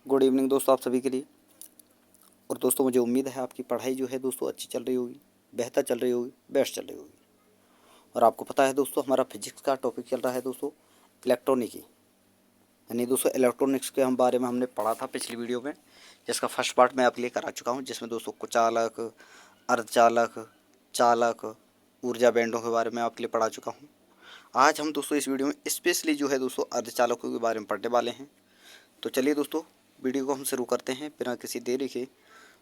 Good evening दोस्तों आप सभी के लिए। और दोस्तों मुझे उम्मीद है आपकी पढ़ाई जो है दोस्तों अच्छी चल रही होगी, बेहतर चल रही होगी, बेस्ट चल रही होगी। और आपको पता है दोस्तों हमारा फिजिक्स का टॉपिक चल रहा है दोस्तों इलेक्ट्रॉनिकी, यानी दोस्तों इलेक्ट्रॉनिक्स के हम बारे में हमने पढ़ा था पिछली वीडियो में, जिसका फर्स्ट पार्ट मैं आपके लिए करा चुका हूँ, जिसमें दोस्तों कुचालक, अर्धचालक, चालक, ऊर्जा बैंडों के बारे में आपके लिए पढ़ा चुका हूँ। आज हम दोस्तों इस वीडियो में स्पेशली जो है दोस्तों अर्धचालकों के बारे में पढ़ने वाले हैं। तो चलिए दोस्तों वीडियो को हम शुरू करते हैं बिना किसी देरी के।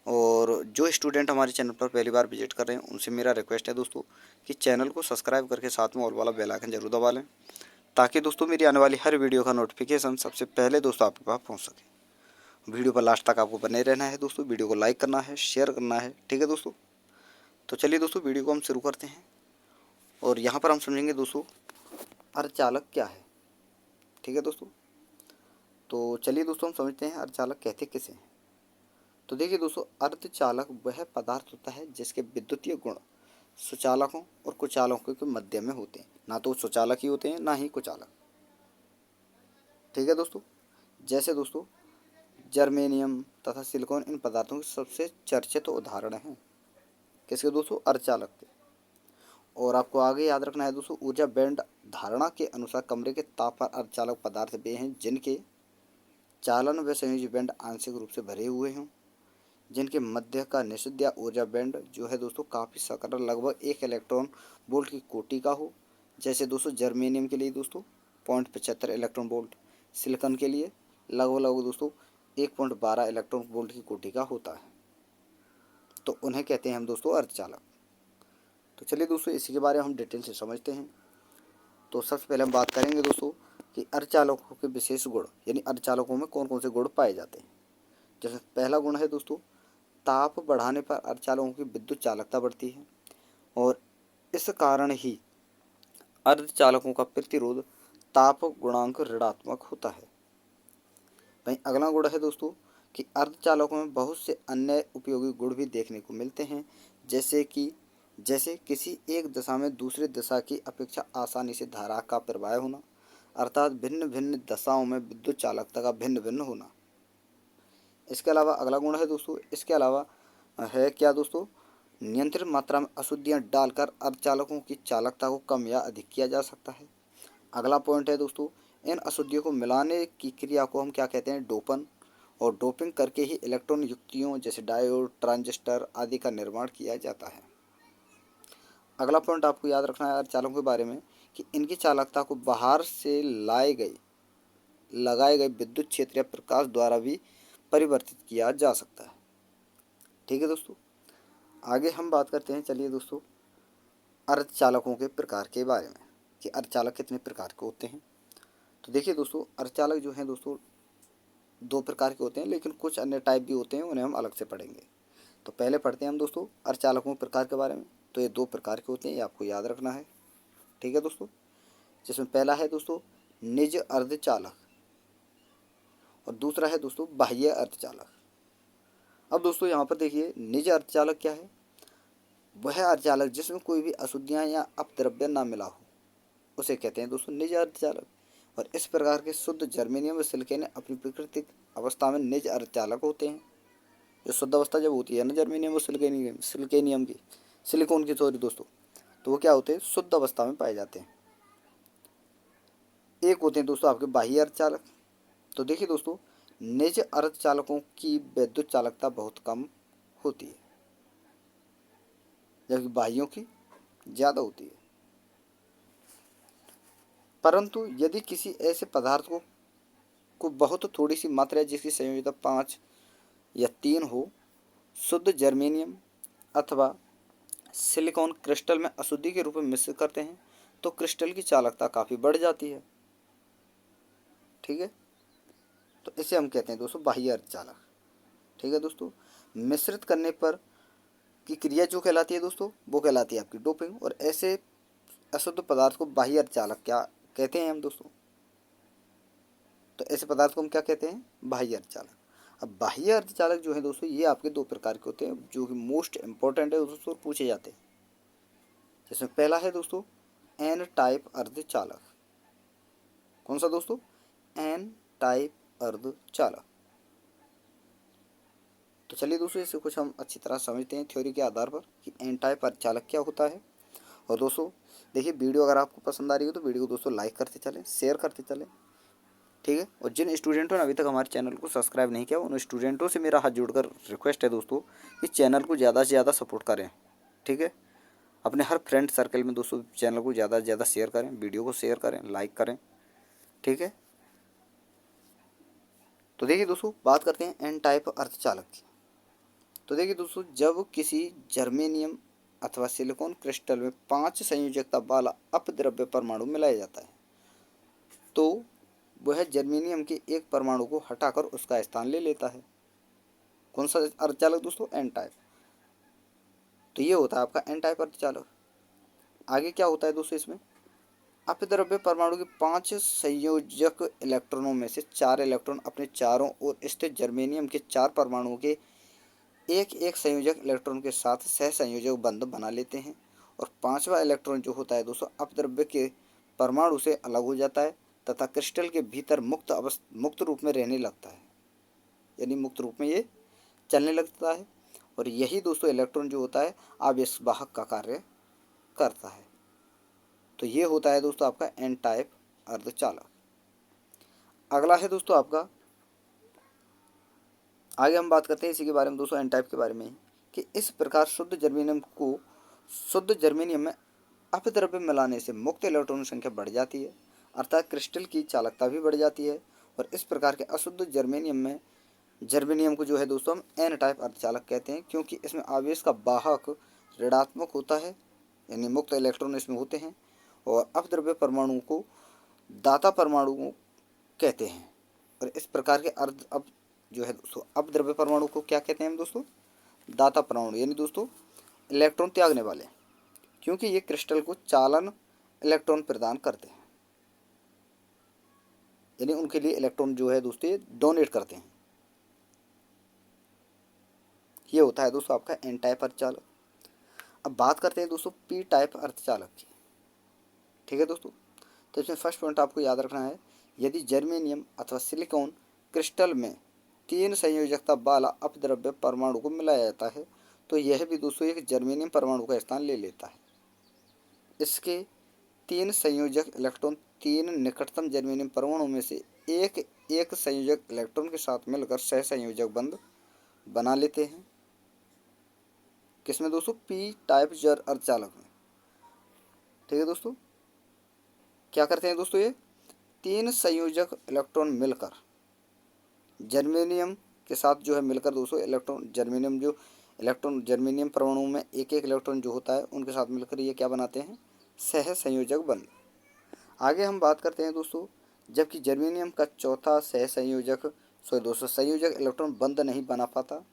और जो स्टूडेंट हमारे चैनल पर पहली बार विजिट कर रहे हैं उनसे मेरा रिक्वेस्ट है दोस्तों कि चैनल को सब्सक्राइब करके साथ में ऑल वाला बेल आइकन जरूर दबा लें, ताकि दोस्तों मेरी आने वाली हर वीडियो का नोटिफिकेशन सबसे पहले दोस्तों आपके पास पहुंच सके। वीडियो पर लास्ट तक आपको बने रहना है दोस्तों, वीडियो को लाइक करना है, शेयर करना है, ठीक है दोस्तों। तो चलिए दोस्तों वीडियो को हम शुरू करते हैं। और यहाँ पर हम समझेंगे दोस्तों अर्धचालक क्या है, ठीक है दोस्तों। तो चलिए दोस्तों हम समझते हैं अर्धचालक कहते किसे हैं। तो देखिए दोस्तों अर्धचालक वह पदार्थ होता है जिसके विद्युतीय गुण सुचालकों और कुचालकों के मध्य में होते हैं। ना तो सुचालक ही होते हैं ना ही कुचालक, ठीक है दोस्तों। जैसे दोस्तों जर्मेनियम तथा सिलिकॉन इन पदार्थों के सबसे चर्चित उदाहरण हैं। किसके दोस्तों? अर्धचालक के। और आपको आगे याद रखना है दोस्तों ऊर्जा बैंड धारणा के अनुसार कमरे के ताप पर अर्धचालक पदार्थ वे हैं जिनके चालन व संयोजी बैंड आंशिक रूप से भरे हुए हों, जिनके मध्य का निषिद्ध या ऊर्जा बैंड जो है दोस्तों काफ़ी सकरा लगभग 1 इलेक्ट्रॉन वोल्ट की कोटि का हो। जैसे दोस्तों जर्मेनियम के लिए दोस्तों 0.75 इलेक्ट्रॉन वोल्ट, सिलिकॉन के लिए लगभग लगभग दोस्तों 1.12 इलेक्ट्रॉन वोल्ट की कोटि का होता है। तो उन्हें कहते हैं हम दोस्तों अर्धचालक। तो चलिए दोस्तों इसी के बारे में हम डिटेल से समझते हैं। तो सबसे पहले हम बात करेंगे दोस्तों कि अर्धचालकों के विशेष गुण, यानी अर्धचालकों में कौन कौन से गुण पाए जाते हैं। जैसे पहला गुण है दोस्तों ताप बढ़ाने पर अर्धचालकों की विद्युत चालकता बढ़ती है, और इस कारण ही अर्धचालकों का प्रतिरोध ताप गुणांक ऋणात्मक होता है। वहीं अगला गुण है दोस्तों कि अर्धचालकों में बहुत से अन्य उपयोगी गुण भी देखने को मिलते हैं, जैसे किसी एक दिशा में दूसरी दिशा की अपेक्षा आसानी से धारा का प्रवाह होना, अर्थात भिन्न भिन्न दशाओं में विद्युत चालकता का भिन्न भिन्न होना। इसके अलावा अगला गुण है दोस्तों, इसके अलावा है क्या दोस्तों, नियंत्रित मात्रा में अशुद्धियाँ डालकर अर्धचालकों की चालकता को कम या अधिक किया जा सकता है। अगला पॉइंट है दोस्तों इन अशुद्धियों को मिलाने की क्रिया को हम क्या कहते हैं? डोपन। और डोपिंग करके ही इलेक्ट्रॉन युक्तियों जैसे डायोड, ट्रांजिस्टर आदि का निर्माण किया जाता है। अगला पॉइंट आपको याद रखना है अर्धचालकों के बारे में कि इनकी चालकता को बाहर से लगाए गए विद्युत क्षेत्र या प्रकाश द्वारा भी परिवर्तित किया जा सकता है, ठीक है दोस्तों। आगे हम बात करते हैं, चलिए दोस्तों, अर्धचालकों के प्रकार के बारे में कि अर्धचालक कितने प्रकार के होते हैं। तो देखिए दोस्तों अर्धचालक जो हैं दोस्तों 2 प्रकार के होते हैं, लेकिन कुछ अन्य टाइप भी होते हैं, उन्हें हम अलग से पढ़ेंगे। तो पहले पढ़ते हैं हम दोस्तों अर्धचालकों के प्रकार के बारे में। तो ये 2 प्रकार के होते हैं, ये आपको याद रखना है, ठीक है दोस्तों। जिसमें पहला है दोस्तों निज अर्धचालक और दूसरा है दोस्तों बाह्य अर्धचालक। अब दोस्तों यहाँ पर देखिए निज अर्धचालक क्या है? वह अर्धचालक जिसमें कोई भी अशुद्धियाँ या अपद्रव्य ना मिला हो, उसे कहते हैं दोस्तों निज अर्धचालक। और इस प्रकार के शुद्ध जर्मेनियम व सिलिकॉन अपनी प्राकृतिक अवस्था में निज अर्धचालक होते हैं। जो शुद्ध अवस्था जब होती है ना जर्मेनियम और सिलिकॉन की सॉरी दोस्तों, तो वो क्या होते हैं? शुद्ध अवस्था में पाए जाते हैं। एक होते हैं दोस्तों आपके बाह्य अर्धचालक। तो देखिए दोस्तों निज अर्धचालकों की विद्युत चालकता बहुत कम होती है, जबकि बाह्यों की ज़्यादा होती है। परंतु यदि किसी ऐसे पदार्थ को बहुत थोड़ी सी मात्रा जिसकी संयोजकता 5 या 3 हो, शुद्ध जर्मेनियम अथवा सिलिकॉन क्रिस्टल में अशुद्धि के रूप में मिश्रित करते हैं तो क्रिस्टल की चालकता काफ़ी बढ़ जाती है, ठीक है। तो इसे हम कहते हैं दोस्तों बाह्य अर्धचालक, ठीक है दोस्तों। मिश्रित करने पर की क्रिया जो कहलाती है दोस्तों वो कहलाती है आपकी डोपिंग। और ऐसे अशुद्ध पदार्थ को बाह्य अर्धचालक क्या कहते हैं हम दोस्तों? तो ऐसे पदार्थ को हम क्या कहते हैं? बाह्य अर्धचालक। अब बाह्य अर्धचालक जो है दोस्तों ये आपके 2 प्रकार के होते हैं, जो कि मोस्ट इंपॉर्टेंट है दोस्तों, पूछे जाते हैं। जिसमें पहला है दोस्तों एन टाइप अर्धचालक। कौन सा दोस्तों? एन टाइप अर्धचालक। तो चलिए दोस्तों इसे कुछ हम अच्छी तरह समझते हैं थ्योरी के आधार पर कि एन टाइप अर्धचालक क्या होता है। और दोस्तों देखिए, वीडियो अगर आपको पसंद आ रही हो तो वीडियो को दोस्तों लाइक करते चलें, शेयर करते चलें, ठीक है। और जिन स्टूडेंटों ने अभी तक हमारे चैनल को सब्सक्राइब नहीं किया उन स्टूडेंटों से मेरा हाथ जोड़कर रिक्वेस्ट है दोस्तों कि चैनल को ज़्यादा से ज़्यादा सपोर्ट करें, ठीक है। अपने हर फ्रेंड सर्कल में दोस्तों चैनल को ज़्यादा से ज़्यादा शेयर करें, वीडियो को शेयर करें, लाइक करें, ठीक है। तो देखिए दोस्तों, बात करते हैं एन टाइप अर्धचालक की। तो देखिए दोस्तों, जब किसी जर्मेनियम अथवा सिलिकॉन क्रिस्टल में 5 संयोजकता वाला अपद्रव्य परमाणु मिलाया जाता है तो वह जर्मेनियम के एक परमाणु को हटाकर उसका स्थान ले लेता है। कौन सा अर्धचालक दोस्तों? N type. तो ये होता है आपका एन टाइप अर्धचालक। आगे क्या होता है दोस्तों इसमें? अपद्रव्य परमाणु के 5 संयोजक इलेक्ट्रॉनों में से 4 इलेक्ट्रॉन अपने चारों ओर स्थित जर्मेनियम के 4 परमाणुओं के एक एक संयोजक इलेक्ट्रॉन के साथ सह संयोजक बंध बना लेते हैं और 5वां इलेक्ट्रॉन जो होता है दोस्तों अपद्रव्य के परमाणु से अलग हो जाता है तथा क्रिस्टल के भीतर मुक्त रूप में रहने लगता है, यानी मुक्त रूप में ये चलने लगता है। और यही दोस्तों इलेक्ट्रॉन जो होता है आवेश वाहक का कार्य करता है। तो ये होता है दोस्तों आपका एन टाइप अर्धचालक। अगला है दोस्तों आपका, आगे हम बात करते हैं इसी के बारे में दोस्तों, एन टाइप के बारे में ही, कि इस प्रकार शुद्ध जर्मेनियम में अपद्रव्य मिलाने से मुक्त इलेक्ट्रॉन संख्या बढ़ जाती है, अर्थात क्रिस्टल की चालकता भी बढ़ जाती है। और इस प्रकार के अशुद्ध जर्मेनियम को जो है दोस्तों हम एन टाइप अर्धचालक कहते हैं, क्योंकि इसमें आवेश का वाहक ऋणात्मक होता है, यानी मुक्त इलेक्ट्रॉन इसमें होते हैं, और अपद्रव्य परमाणु को दाता परमाणु कहते हैं। और इस प्रकार के अब जो है दोस्तों अपद्रव्य परमाणु को क्या कहते हैं हम दोस्तों? दाता परमाणु, यानी दोस्तों इलेक्ट्रॉन त्यागने वाले, क्योंकि ये क्रिस्टल को चालन इलेक्ट्रॉन प्रदान करते हैं, यानी उनके लिए इलेक्ट्रॉन जो है दोस्तों ये डोनेट करते हैं। ये होता है दोस्तों आपका एन टाइप अर्धचालक। अब बात करते हैं दोस्तों पी टाइप अर्धचालक की, ठीक है दोस्तों। तो इसमें फर्स्ट पॉइंट आपको याद रखना है, यदि जर्मेनियम अथवा सिलिकॉन क्रिस्टल में 3 संयोजकता वाला अपद्रव्य परमाणु को मिलाया जाता है तो यह भी दोस्तों एक जर्मेनियम परमाणु का स्थान ले लेता है। इसके 3 संयोजक इलेक्ट्रॉन 3 निकटतम जर्मेनियम परमाणु में से एक एक संयोजक इलेक्ट्रॉन के साथ मिलकर सह संयोजक बंध बना लेते हैं। किसमें दोस्तों? पी टाइप जर अर्धचालक में, ठीक है दोस्तों। क्या करते हैं दोस्तों? ये 3 संयोजक इलेक्ट्रॉन मिलकर जर्मेनियम के साथ जो है मिलकर दोस्तों जर्मेनियम परमाणु में एक एक इलेक्ट्रॉन जो होता है उनके साथ मिलकर ये क्या बनाते हैं? सह संयोजक बंध। आगे हम बात करते हैं दोस्तों, जबकि जर्मेनियम का चौथा संयोजक इलेक्ट्रॉन बंध नहीं बना पाता,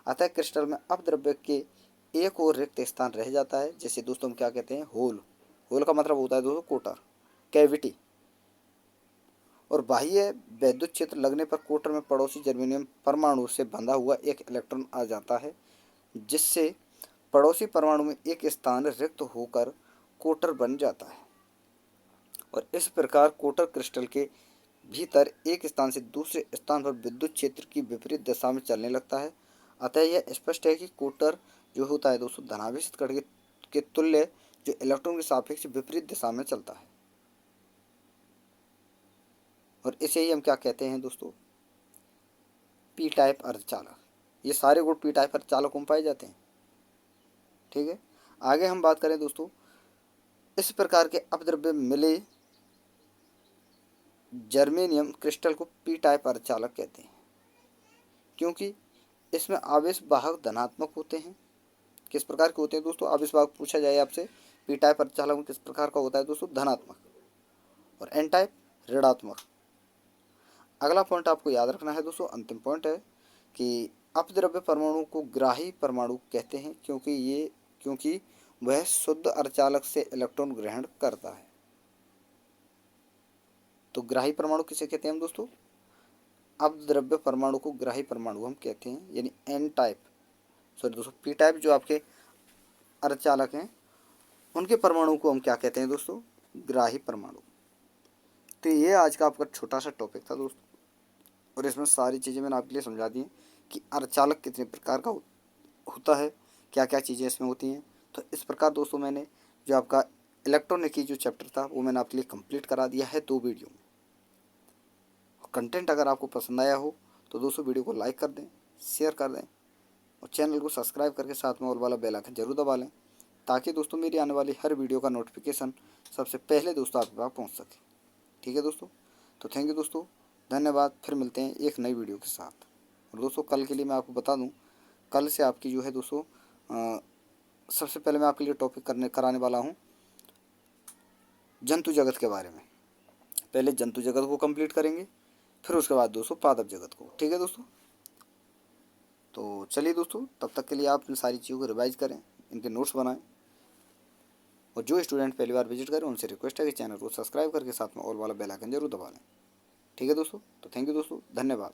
अतः क्रिस्टल में अपद्रव्य के एक और रिक्त स्थान रह जाता है, जैसे दोस्तों हम क्या कहते हैं? होल का मतलब होता है दोस्तों कोटर, कैविटी। और बाह्य वैद्युत क्षेत्र लगने पर कोटर में पड़ोसी जर्मेनियम परमाणु से बंधा हुआ एक इलेक्ट्रॉन आ जाता है, जिससे पड़ोसी परमाणु में एक स्थान रिक्त होकर कोटर बन जाता है। और इस प्रकार कोटर क्रिस्टल के भीतर एक स्थान से दूसरे स्थान पर विद्युत क्षेत्र की विपरीत दिशा में चलने लगता है। अतः यह स्पष्ट है कि कोटर जो होता है दोस्तों धनावेशित कण के तुल्य जो इलेक्ट्रॉन के सापेक्ष विपरीत दिशा में चलता है। और इसे ही हम क्या कहते हैं दोस्तों? पी टाइप अर्धचालक। ये सारे गुण पी टाइप अर्धचालकों में पाए जाते हैं, ठीक है। आगे हम बात करें दोस्तों, इस प्रकार के अपद्रव्य मिले जर्मेनियम क्रिस्टल को पी टाइप अर्धचालक कहते हैं, क्योंकि इसमें आवेश वाहक धनात्मक होते हैं। किस प्रकार के होते हैं दोस्तों? आवेश वाहक पूछा जाए आपसे, पी टाइप अर्धचालक में किस प्रकार का होता है दोस्तों? धनात्मक। और एन टाइप ऋणात्मक। अगला पॉइंट आपको याद रखना है दोस्तों, अंतिम पॉइंट है कि अपद्रव्य परमाणु को ग्राही परमाणु कहते हैं, क्योंकि वह शुद्ध अर्धचालक से इलेक्ट्रॉन ग्रहण करता है। तो ग्राही परमाणु किसे कहते हैं हम दोस्तों? अपद्रव्य परमाणु को ग्राही परमाणु हम कहते हैं, यानी एन टाइप सॉरी दोस्तों पी टाइप जो आपके अर्धचालक हैं उनके परमाणु को हम क्या कहते हैं दोस्तों? ग्राही परमाणु। तो ये आज का आपका छोटा सा टॉपिक था दोस्तों, और इसमें सारी चीज़ें मैंने आपके लिए समझा दी हैं कि अर्धचालक कितने प्रकार का होता है, क्या क्या चीज़ें इसमें होती हैं। तो इस प्रकार दोस्तों मैंने जो आपका इलेक्ट्रॉनिक की जो चैप्टर था वो मैंने आपके लिए कंप्लीट करा दिया है 2 वीडियो में। कंटेंट अगर आपको पसंद आया हो तो दोस्तों वीडियो को लाइक कर दें, शेयर कर दें और चैनल को सब्सक्राइब करके साथ में ऑल वाला बेल आइकन जरूर दबा लें, ताकि दोस्तों मेरी आने वाली हर वीडियो का नोटिफिकेशन सबसे पहले दोस्तों आपके पास पहुंच सके। ठीक है दोस्तों, तो थैंक यू दोस्तों, धन्यवाद। फिर मिलते हैं एक नई वीडियो के साथ। और दोस्तों कल के लिए मैं आपको बता दूं, कल से आपकी जो है दोस्तों सबसे पहले मैं आपके लिए टॉपिक कराने वाला हूँ जंतु जगत के बारे में। पहले जंतु जगत को कंप्लीट करेंगे, फिर उसके बाद दोस्तों पादप जगत को। ठीक है दोस्तों, तो चलिए दोस्तों, तब तक के लिए आप इन सारी चीज़ों को रिवाइज करें, इनके नोट्स बनाएं। और जो स्टूडेंट पहली बार विजिट करें उनसे रिक्वेस्ट है कि चैनल को सब्सक्राइब करके साथ में ऑल वाला बेल आइकन जरूर दबा लें। ठीक है दोस्तों, तो थैंक यू दोस्तों, धन्यवाद।